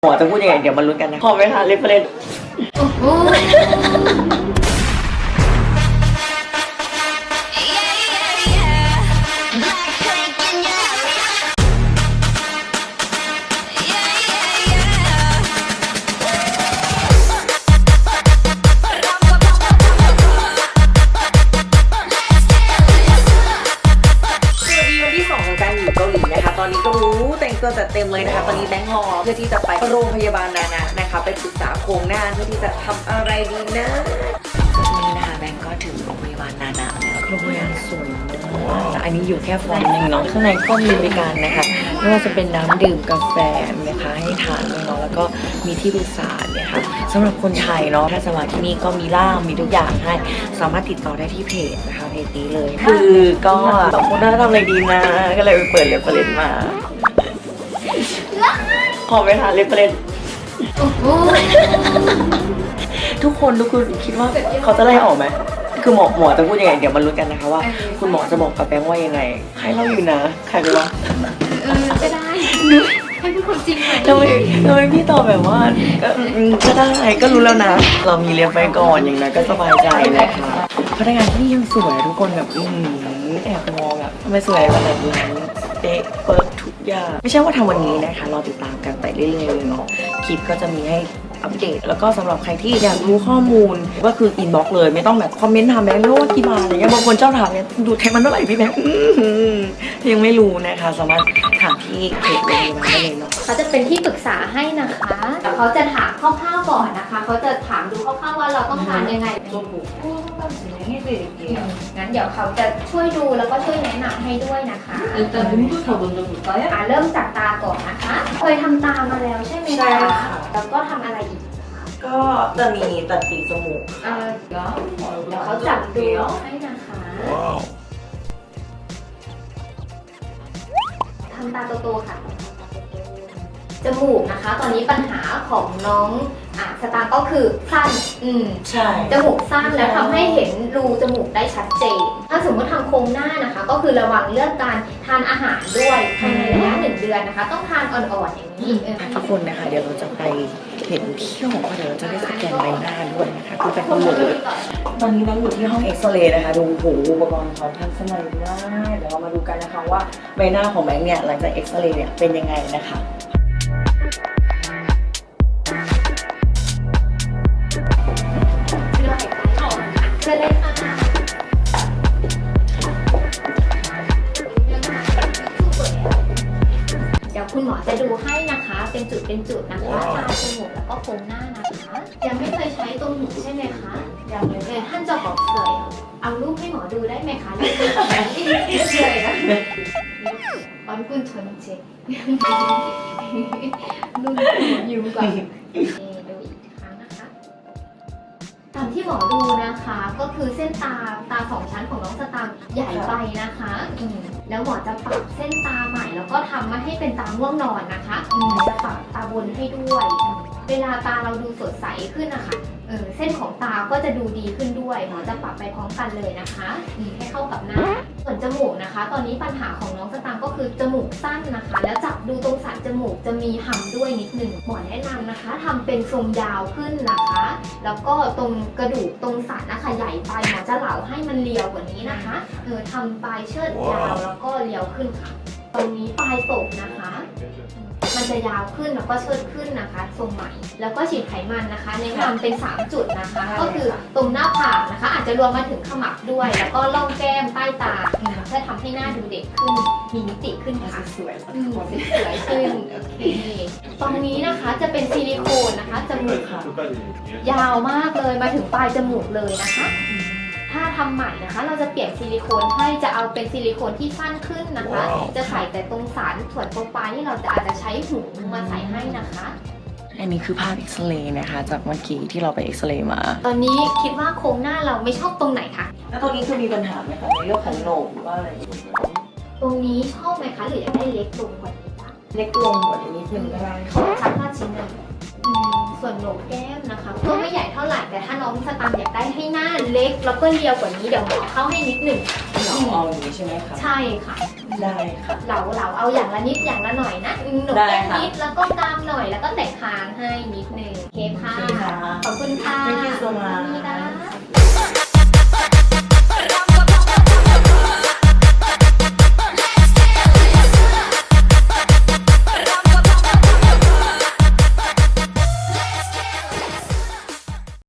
หมอจะพูดยังไงเดี๋ยวมาลุ้นกันนะพอไหมคะเรฟเฟรนซ์ตอนนี้ก็รู้แต่งตัวจัดเต็มเลยนะคะตอนนี้แบงค์รอเพื่อที่จะไปโรงพยาบาลนานะนะคะไปปรึกษาโครงหน้าเพื่อที่จะทำอะไรดีนะนี่นะคะแบงค์ก็ถึงโรงพยาบาลนานะแล้วโรงพยาบาลสวยมากอันนี้อยู่แค่ฟอนต์นึงเนาะข้างในก็มีบริการนะคะไม่ว่าจะเป็นน้ำดื่มกาแฟนะคะให้ทานเนาะแล้วก็มีที่ปรึกษาเนี่ยค่ะสำหรับคนไทยเนาะถ้าจะมาที่นี่ก็มีล่ามมีทุกอย่างให้สามารถติดต่อได้ที่เพจนะคะเพจนี้เลยคือก็สองคนน่าทำอะไรดีนะก็เลยไปเปิดเรฟเฟรนซ์มาพอไหมคะเรฟเฟรนซ์ทุกคนคิดว่าเขาจะไล่ออกไหมคือหมอจะพูดยังไงเดี๋ยวมาลุ้นกันนะคะว่าคุณหมอจะบอกกับแบงค์ว่ายังไงใครเล่าอยู่นะใครไปวะก็ได้ให้พูดความจริงหน่อยทำไมพี่ตอบแบบว่าก็ได้ก็รู้แล้วนะเรามีเรียนไปก่อนอย่างนั้นก็สบายใจนะคะพนักงานที่นี่ยังสวยทุกคนแบบแอบมองแบบทำไมสวยขนาดนั้นเป๊ะเปิดทุกอย่างไม่ใช่ว่าทำวันนี้นะคะรอติดตามกันไปเรื่อยๆเลยเนาะคลิปก็จะมีให้อัปเดตแล้วก็สำหรับใครที่อยากรู้ข้อมูลก็คืออินบ็อกซ์เลยไม่ต้องแบบคอมเมนต์ถามแบงค์ว่ากี่บาทอะไรเงี้ยบางคนเจ้าถามเนี่ยดูไขมันเท่าไหร่พี่แบงค์ยังไม่รู้นะคะสามารถถามที่เพจโรงพยาบาลได้เลยเนาะเขาจะเป็นที่ปรึกษาให้นะคะแต่เขาจะถามคร่าวๆก่อนนะคะเขาจะถามดูคร่าวๆว่าเราต้องทานยังไงงั้นเดี๋ยวเขาจะช่วยดูแล้วก็ช่วยแนะนำให้ด้วยนะคะเริ่มจากตาก่อนนะคะเคยทำตามาแล้วใช่ไหมคะแล้วก็ทำอะไรอีกก็จะมีตัดปีกจมูกเดี๋ยวเขาจับดูให้นะคะทำตาโตๆค่ะจมูกนะคะตอนนี้ปัญหาของน้องสตางค์ก็คือสั้นใช่จมูกสั้นแล้วทำให้เห็นรูจมูกได้ชัดเจนถ้าสมมติทำโครงหน้านะคะก็คือระวังเรื่องการทานอาหารด้วยภายในระยะ1 เดือนนะคะต้องทานอ่อนๆอย่างนี้ทุกคนนะคะเดี๋ยวเราจะไปเห็นเที่ยวเดี๋ยวเราจะได้สแกนใบหน้าด้วยนะคะคือเป็นทั้งหมดเลยตอนนี้เราอยู่ที่ห้องเอ็กซเรย์นะคะดูโหอุปกรณ์เขาทันสมัยมากเดี๋ยวเรามาดูกันนะคะว่าใบหน้าของแบงค์เนี่ยหลังจากเอ็กซเรย์เนี่ยเป็นยังไงนะคะเชิญเลยค่ะเดี๋ยวคุณหมอจะดูให้นะคะเป็นจุดนะคะตาจมูกแล้วก็โครงหน้านะคะยังไม่เคยใช้ตรงหูใช่ไหมคะยังเลยท่านจะบอกเลยเอารูปให้หมอดูได้ไหมคะรูปเลยนะตอนคุณชนเช็ครุ่นอยู่ก่อนตามที่หมอดูนะคะก็คือเส้นตา2 ชั้นของน้องสตางค์ใหญ่ไปนะคะแล้วหมอจะปรับเส้นตาใหม่แล้วก็ทำมาให้เป็นตาง่วงนอนนะคะจะปรับตาบนให้ด้วยเวลาตาเราดูสดใสขึ้นนะคะเส้นของตาก็จะดูดีขึ้นด้วยหมอจะปรับไปพร้อมกันเลยนะคะให้เข้ากับหน้าส่วนจมูกนะคะตอนนี้ปัญหาของน้องสตางค์ก็คือจมูกสั้นนะคะแล้วจับดูตรงสันจมูกจะมีห่ำด้วยนิดหนึ่งหมอแนะนำนะคะทำเป็นทรงยาวขึ้นนะคะแล้วก็ตรงกระดูกตรงสันนะคะใหญ่ไปหมอจะเหลาให้มันเรียวกว่านี้นะคะทำปลายเชิดยาวแล้วก็เรียวขึ้นค่ะตรงนี้ปลายตกนะคะมันจะยาวขึ้นแล้วก็เชิดขึ้นนะคะทรงใหม่แล้วก็ฉีดไขมันนะคะแนะนำเป็น3 จุดนะคะก็คือตรงหน้าผากนะคะอาจจะรวมมาถึงขมับด้วยแล้วก็ร่องแก้มใต้ตาเพื่อทำให้หน้าดูเด็กขึ้นมีมิติขึ้นค่ะสวยขึ้นโอเคตรงนี้นะคะจะเป็นซิลิโคนนะคะจมูกยาวมากเลยมาถึงปลายจมูกเลยนะคะถ้าทำใหม่นะคะเราจะเปลี่ยนซิลิโคนให้จะเอาเป็นซิลิโคนที่สั้นขึ้นนะคะจะใส่แต่ตรงสันส่วนตรงปลายที่เราอาจจะใช้หูมาใส่ให้นะคะอันนี้คือภาพเอ็กซเรย์นะคะจากเมื่อกี้ที่เราไปเอ็กซเรย์มาตอนนี้คิดว่าโครงหน้าเราไม่ชอบตรงไหนคะแล้วตรงนี้คือมีปัญหาไหมคะในเรื่องของโหนกหรือว่าอะไรตรงนี้ชอบไหมคะหรืออยากได้เล็กลงกว่านี้คะเล็กลงกว่านี้นิดนึงก็ได้ชัดมากชิ้นหนึ่งส่วนโหนกแก้มนะคะก็ไม่ใหญ่เท่าไหร่แต่ถ้าน้องสตางค์อยากได้ให้หน้าเล็กแล้วก็เรียวกว่านี้เดี๋ยวหมอเข้าให้นิดหนึ่งเอาอย่างนี้ใช่ไหมคะใช่ค่ะ ได้ค่ะ เราเอาอย่างละนิดอย่างละหน่อยนะหนก ได้ แก้ม ค่ะ นิดแล้วก็กามหน่อยแล้วก็แตะคางให้นิดนึงโอเคค่ะ โอเคค่ะ ขอบคุณค่ะ Thank you so much นี่ได้